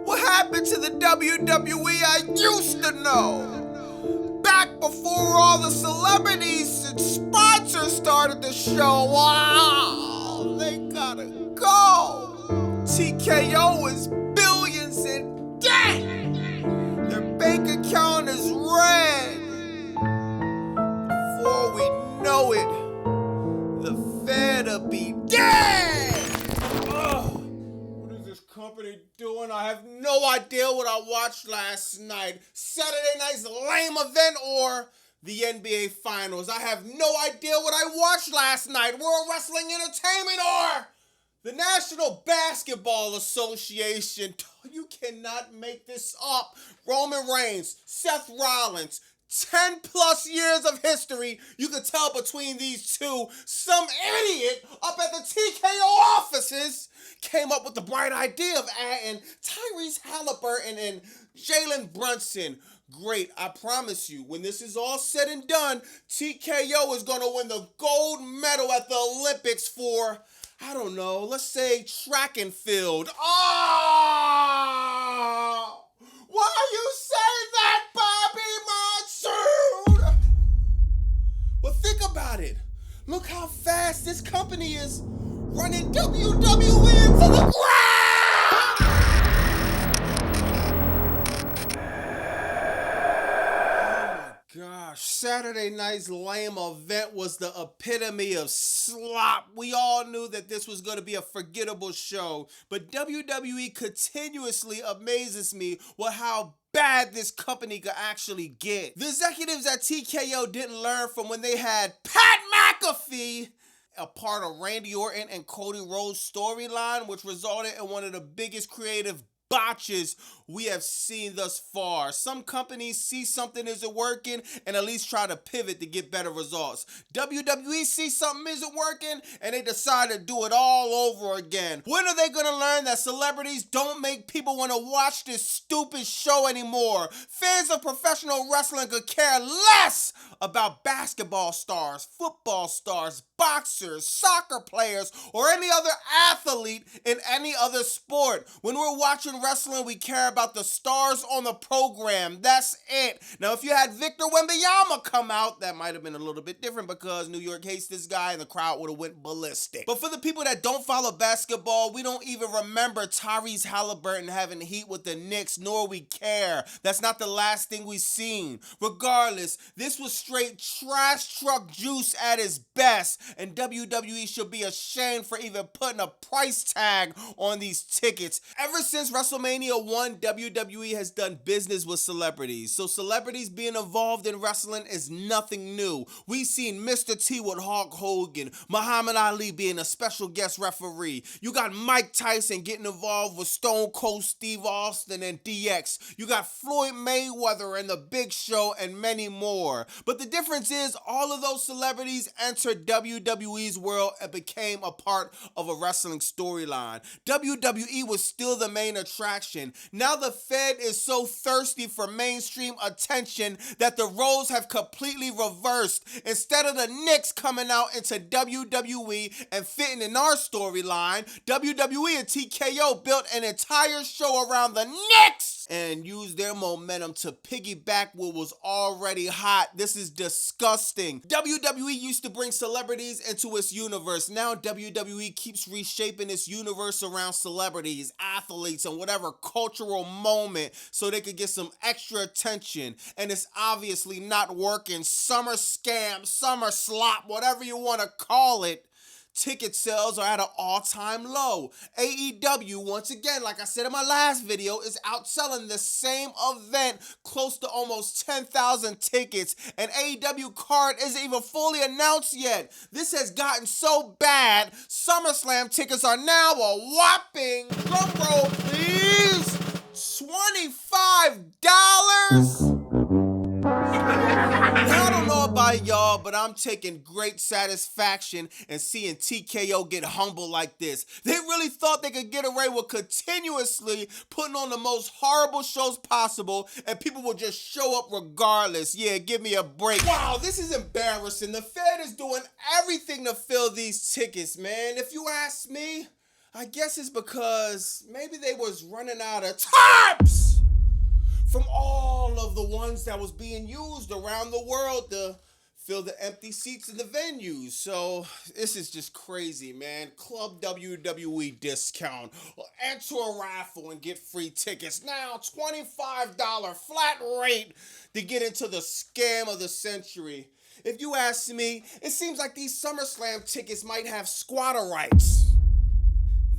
What happened to the WWE I used to know? Back before all the celebrities and sponsors started the show. Wow, they gotta go. TKO is billions in debt. Their bank account is red. Before we know it, the Fed'll be dead. What is this company doing? I have no idea what I watched last night. Saturday night's lame event or the NBA Finals. I have no idea what I watched last night. World Wrestling Entertainment or the National Basketball Association. You cannot make this up. Roman Reigns, Seth Rollins, 10 plus years of history. You can tell between these two. Some idiot up at the TKO offices came up with the bright idea of adding Tyrese Halliburton and Jalen Brunson. Great, I promise you, when this is all said and done, TKO is going to win the gold medal at the Olympics for, I don't know, let's say track and field. Oh! Why you say that, Bobby Monsoon? Well, think about it. Look how fast this company is running WWE into the ground! Gosh, Saturday night's lame event was the epitome of slop. We all knew that this was going to be a forgettable show, but WWE continuously amazes me with how bad this company could actually get. The executives at TKO didn't learn from when they had Pat McAfee, a part of Randy Orton and Cody Rhodes' storyline, which resulted in one of the biggest creative botches we have seen thus far. Some companies see something isn't working and at least try to pivot to get better results. WWE sees something isn't working and they decide to do it all over again. When are they going to learn that celebrities don't make people want to watch this stupid show anymore? Fans of professional wrestling could care less about basketball stars, football stars, boxers, soccer players, or any other athlete in any other sport. When we're watching wrestling, we care about the stars on the program. That's it. Now, if you had Victor Wembanyama come out, that might have been a little bit different because New York hates this guy and the crowd would have went ballistic. But for the people that don't follow basketball, we don't even remember Tyrese Halliburton having heat with the Knicks, nor we care. That's not the last thing we've seen. Regardless, this was straight trash truck juice at its best, and WWE should be ashamed for even putting a price tag on these tickets. Ever since WrestleMania 1, WWE has done business with celebrities. So celebrities being involved in wrestling is nothing new. We've seen Mr. T with Hulk Hogan, Muhammad Ali being a special guest referee. You got Mike Tyson getting involved with Stone Cold Steve Austin and DX. You got Floyd Mayweather and The Big Show and many more. But the difference is all of those celebrities entered WWE's world and became a part of a wrestling storyline. WWE was still the main attraction. Now the Fed is so thirsty for mainstream attention that the roles have completely reversed. Instead of the Knicks coming out into WWE and fitting in our storyline, WWE and TKO built an entire show around the Knicks and used their momentum to piggyback what was already hot. This is disgusting. WWE used to bring celebrities into its universe. Now WWE keeps reshaping its universe around celebrities, athletes, and whatever cultural moment so they could get some extra attention. And it's obviously not working. Summer scam, summer slop, whatever you want to call it. Ticket sales are at an all-time low. AEW, once again, like I said in my last video, is outselling the same event close to almost 10,000 tickets. And AEW card isn't even fully announced yet. This has gotten so bad, SummerSlam tickets are now a whopping, drumroll please, $25? Now, I don't know about y'all, but I'm taking great satisfaction in seeing TKO get humble like this. They really thought they could get away with continuously putting on the most horrible shows possible and people will just show up regardless. Yeah, give me a break. Wow, this is embarrassing. The Fed is doing everything to fill these tickets, man. If you ask me, I guess it's because maybe they was running out of tarps from all of the ones that was being used around the world to fill the empty seats in the venues. So this is just crazy, man. Club WWE discount. Enter a raffle and get free tickets. Now $25 flat rate to get into the scam of the century. If you ask me, it seems like these SummerSlam tickets might have squatter rights.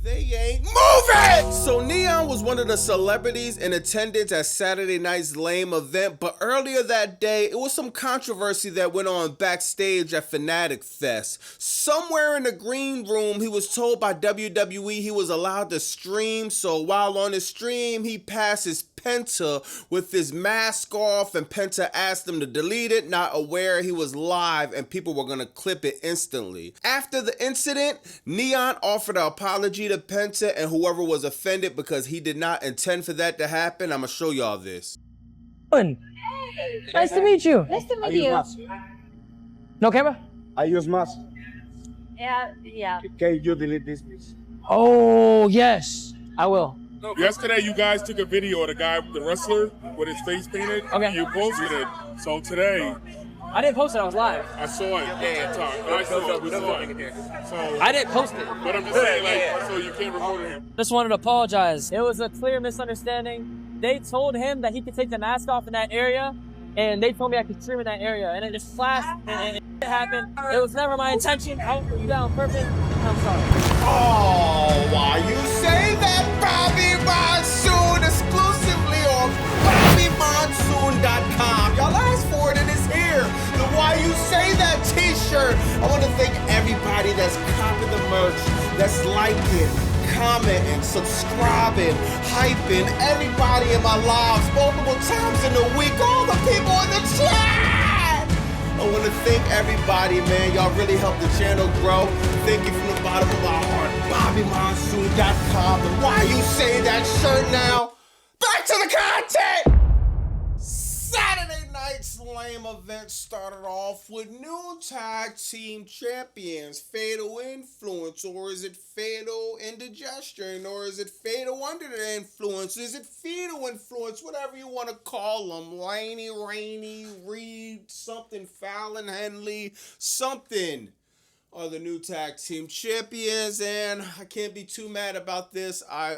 They ain't moving! So Neon was one of the celebrities in attendance at Saturday night's lame event, but earlier that day, it was some controversy that went on backstage at Fanatic Fest. Somewhere in the green room, he was told by WWE he was allowed to stream, so while on his stream, he passes Penta with his mask off, and Penta asked him to delete it, not aware he was live and people were gonna clip it instantly. After the incident, Neon offered an apology to Penta and whoever was offended because he did not intend for that to happen. I'm gonna show y'all this. Nice to meet you. Nice to meet you. No camera? I use mask. Yeah. Can you delete this, please? Oh, yes. I will. Yesterday, you guys took a video of the guy, the wrestler, with his face painted. Okay. You posted it. So today, I didn't post it. I was live. I saw it. Yeah, I saw it. We saw it. So, I didn't post it. but I'm just saying, like, so you can't report him. Just wanted to apologize. It was a clear misunderstanding. They told him that he could take the mask off in that area, and they told me I could stream in that area, and it just flashed, and it happened. It was never my intention. I put you down purpose. I'm sorry. Oh, why you say that, Bobby Monsoon, exclusively on BobbyMonsoon.com. Y'all asked for it and it's here. The Why You Say That t-shirt. I want to thank everybody that's copping the merch, that's liking, commenting, subscribing, hyping, everybody in my lives multiple times in the week, all the people in the chat. I want to thank everybody, man. Y'all really helped the channel grow. Thank you from the bottom of my heart. BobbyMonsoon.com. And Why You Say That shirt now. Back to the content. Saturday night's lame event started off with new tag team champions. Fatal Influence, or is it Fatal Indigestion, or is it Fatal Under the Influence? Is it Fetal Influence? Whatever you want to call them. Laney, Rainey, Reed, something, Fallon, Henley, something are the new tag team champions, and I can't be too mad about this. I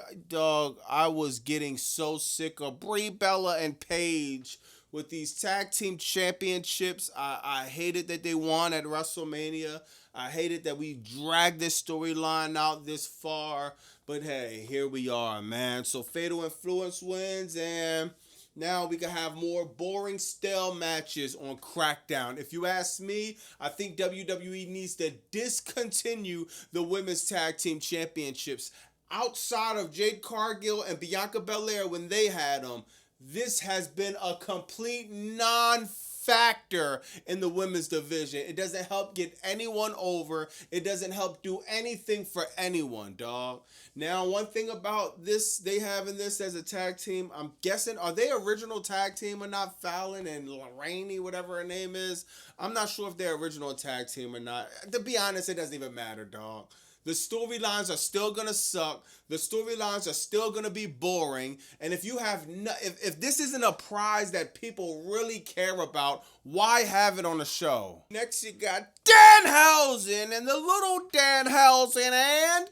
was getting so sick of Brie Bella and Paige with these tag team championships. I hated that they won at WrestleMania. I hated that we dragged this storyline out this far. But hey, here we are, man. So Fatal Influence wins, and now we can have more boring, stale matches on Crackdown. If you ask me, I think WWE needs to discontinue the women's tag team championships. Outside of Jade Cargill and Bianca Belair when they had them, this has been a complete non-factor in the women's division. It doesn't help get anyone over. It doesn't help do anything for anyone, dog. Now, one thing about this, they having this as a tag team, I'm guessing, are they original tag team or not? Fallon and Rainey, whatever her name is. I'm not sure if they're original tag team or not. To be honest, it doesn't even matter, dog. The storylines are still gonna suck. The storylines are still gonna be boring. And if you have if this isn't a prize that people really care about, why have it on the show? Next, you got Danhausen and the little Danhausen and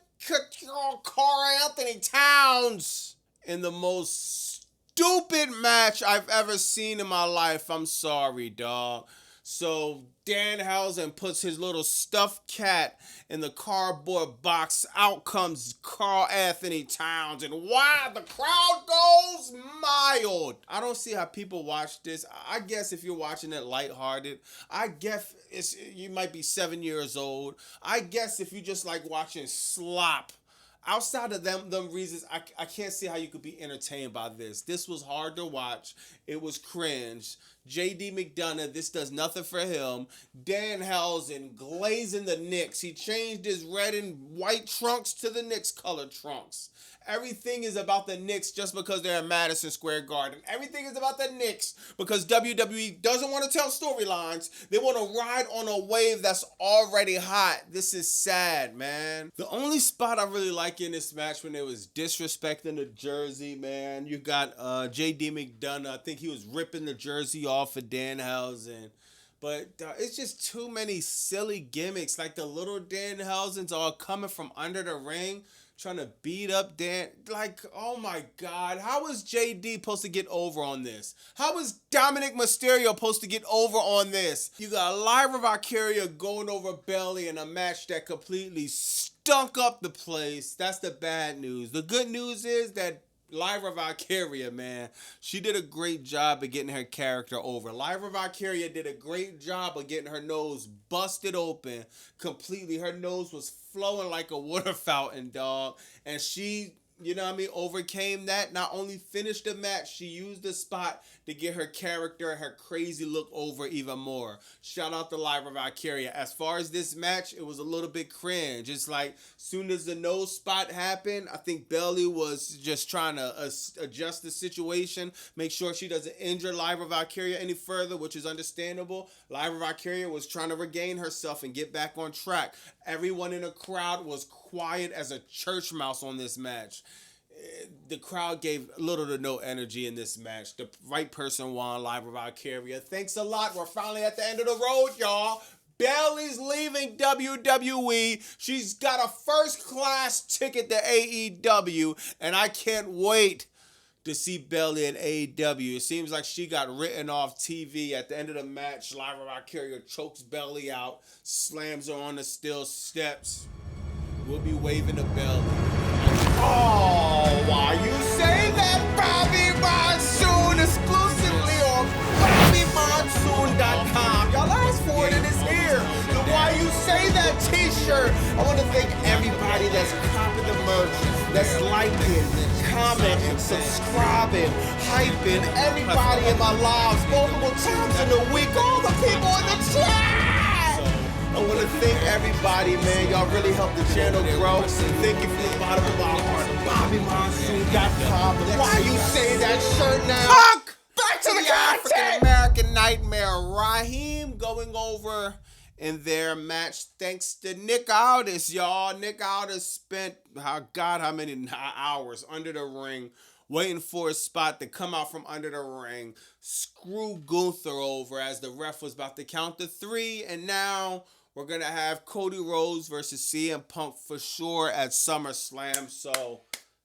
Carl Anthony Towns in the most stupid match I've ever seen in my life. I'm sorry, dog. So Danhausen puts his little stuffed cat in the cardboard box. Out comes Carl Anthony Towns, and wow, the crowd goes mild. I don't see how people watch this. I guess if you're watching it lighthearted, I guess you might be 7 years old. I guess if you just like watching slop. Outside of them reasons, I can't see how you could be entertained by this. This was hard to watch. It was cringe. J.D. McDonough, this does nothing for him. Danhausen glazing the Knicks. He changed his red and white trunks to the Knicks color trunks. Everything is about the Knicks just because they're in Madison Square Garden. Everything is about the Knicks because WWE doesn't want to tell storylines. They want to ride on a wave that's already hot. This is sad, man. The only spot I really like liking this match when it was disrespecting the jersey, man. You got J.D. McDonough. I think he was ripping the jersey off of Danhausen. But it's just too many silly gimmicks. Like the little Danhausens all coming from under the ring, trying to beat up Dan. Like, oh my God. How was JD supposed to get over on this? How was Dominic Mysterio supposed to get over on this? You got Lyra Valkyria going over Bayley in a match that completely stunk up the place. That's the bad news. The good news is that Lyra Valkyria, man, she did a great job of getting her character over. Lyra Valkyria did a great job of getting her nose busted open completely. Her nose was flowing like a water fountain, dog. And she, you know what I mean, overcame that. Not only finished the match, she used the spot to get her character and her crazy look over even more. Shout out to Lyra Valkyria. As far as this match, it was a little bit cringe. It's like, soon as the nose spot happened, I think Bayley was just trying to adjust the situation, make sure she doesn't injure Lyra Valkyria any further, which is understandable. Lyra Valkyria was trying to regain herself and get back on track. Everyone in the crowd was quiet as a church mouse on this match. The crowd gave little to no energy in this match. The right person won, Lyra Valkyria. Thanks a lot. We're finally at the end of the road, y'all. Bayley's leaving WWE. She's got a first-class ticket to AEW, and I can't wait to see Bayley at AEW. It seems like she got written off TV. At the end of the match, Lyra Valkyria chokes Bayley out, slams her on the steel steps. We'll be waving the bell. Oh, why you say that, Bobby Monsoon, exclusively on BobbyMonsoon.com. Y'all asked for it and it's here. The Why You Say That t-shirt. I want to thank everybody that's copping the merch, that's liking, commenting, subscribing, hyping, everybody in my lives multiple times in a week, all the people in the chat. I want to thank everybody, man. Y'all really helped the channel grow. Thank you from the bottom of my heart. BobbyMonsoon.com. Why you say that shirt now? Fuck! Back to the African American Nightmare. Raheem going over in their match thanks to Nick Aldis, y'all. Nick Aldis spent, how many hours under the ring waiting for a spot to come out from under the ring. Screw Gunther over as the ref was about to count to 3, and now we're going to have Cody Rhodes versus CM Punk for sure at SummerSlam. So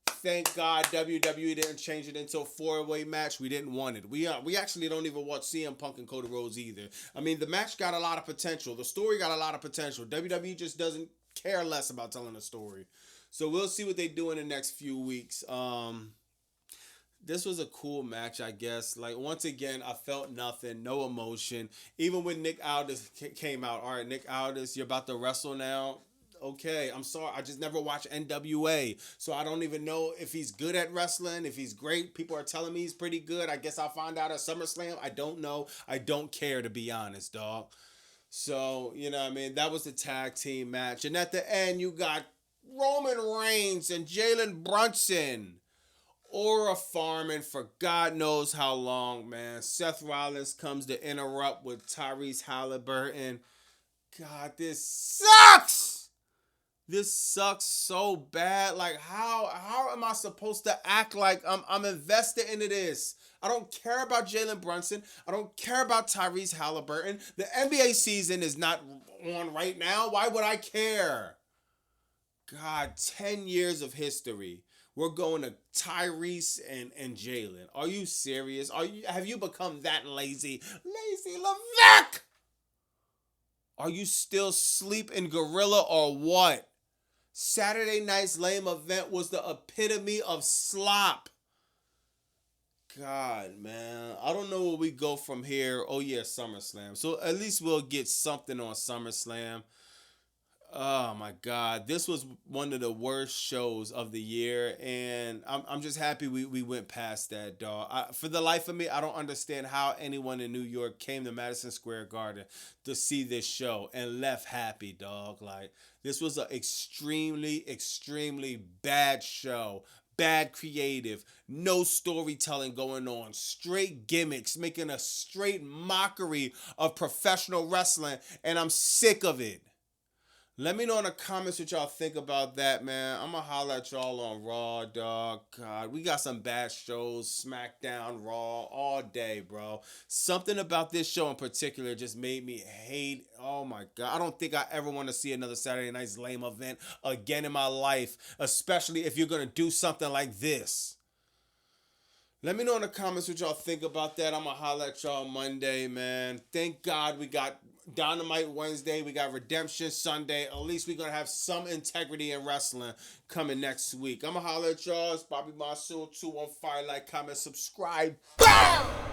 thank God WWE didn't change it into a 4-way match. We didn't want it. We actually don't even want CM Punk and Cody Rhodes either. I mean, the match got a lot of potential. The story got a lot of potential. WWE just doesn't care less about telling a story. So we'll see what they do in the next few weeks. This was a cool match, I guess. Like, once again, I felt nothing, no emotion. Even when Nick Aldis came out, all right, Nick Aldis, you're about to wrestle now. Okay, I'm sorry. I just never watched NWA, so I don't even know if he's good at wrestling, if he's great. People are telling me he's pretty good. I guess I'll find out at SummerSlam. I don't know. I don't care, to be honest, dog. So, you know what I mean? That was the tag team match. And at the end, you got Roman Reigns and Jalen Brunson Aura farming for God knows how long, man. Seth Rollins comes to interrupt with Tyrese Halliburton. God, this sucks. This sucks so bad. Like, how am I supposed to act like I'm invested into this? I don't care about Jalen Brunson. I don't care about Tyrese Halliburton. The NBA season is not on right now. Why would I care? God, 10 years of history. We're going to Tyrese and Jalen. Are you serious? Have you become that lazy? Lazy Levesque! Are you still asleep in Gorilla or what? Saturday night's lame event was the epitome of slop. God, man. I don't know where we go from here. Oh, yeah, SummerSlam. So at least we'll get something on SummerSlam. Oh my God, this was one of the worst shows of the year, and I'm just happy we went past that, dog. For the life of me, I don't understand how anyone in New York came to Madison Square Garden to see this show and left happy, dog. Like, this was an extremely, extremely bad show. Bad creative, no storytelling going on, straight gimmicks, making a straight mockery of professional wrestling, and I'm sick of it. Let me know in the comments what y'all think about that, man. I'm gonna holler at y'all on Raw, dog. God, we got some bad shows, SmackDown, Raw, all day, bro. Something about this show in particular just made me hate. Oh my God, I don't think I ever want to see another Saturday Night's Lame event again in my life, especially if you're gonna do something like this. Let me know in the comments what y'all think about that. I'm going to holler at y'all Monday, man. Thank God we got Dynamite Wednesday. We got Redemption Sunday. At least we're going to have some integrity in wrestling coming next week. I'm going to holler at y'all. It's Bobby Monsoon 215. Like, comment, subscribe. BAM!